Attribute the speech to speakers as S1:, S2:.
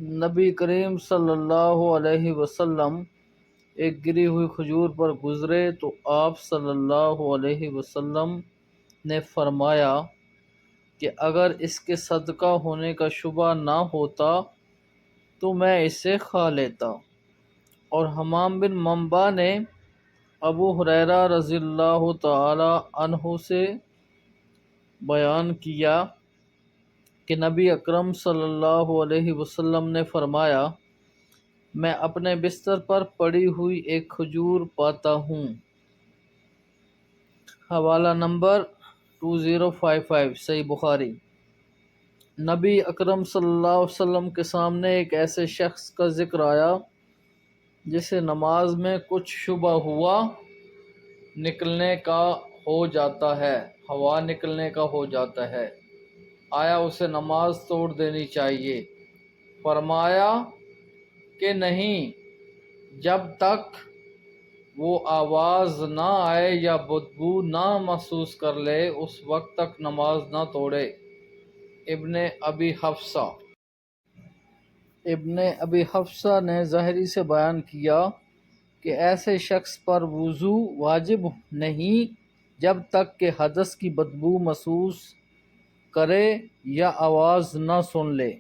S1: نبی کریم صلی اللہ علیہ وسلم ایک گری ہوئی کھجور پر گزرے تو آپ صلی اللہ علیہ وسلم نے فرمایا کہ اگر اس کے صدقہ ہونے کا شبہ نہ ہوتا تو میں اسے کھا لیتا۔ اور حمام بن منبع نے ابو ہریرہ رضی اللہ تعالی عنہ سے بیان کیا کہ نبی اکرم صلی اللہ علیہ وسلم نے فرمایا، میں اپنے بستر پر پڑی ہوئی ایک کھجور پاتا ہوں۔ حوالہ نمبر 2055 صحیح بخاری۔ نبی اکرم صلی اللہ علیہ وسلم کے سامنے ایک ایسے شخص کا ذکر آیا جسے نماز میں کچھ شبہ ہوا نکلنے کا ہو جاتا ہے، ہوا نکلنے کا ہو جاتا ہے، آیا اسے نماز توڑ دینی چاہیے؟ فرمایا کہ نہیں، جب تک وہ آواز نہ آئے یا بدبو نہ محسوس کر لے اس وقت تک نماز نہ توڑے۔ ابن ابی حفصہ نے ظاہری سے بیان کیا کہ ایسے شخص پر وضو واجب نہیں جب تک کہ حدث کی بدبو محسوس کرے یا آواز نہ سن لے۔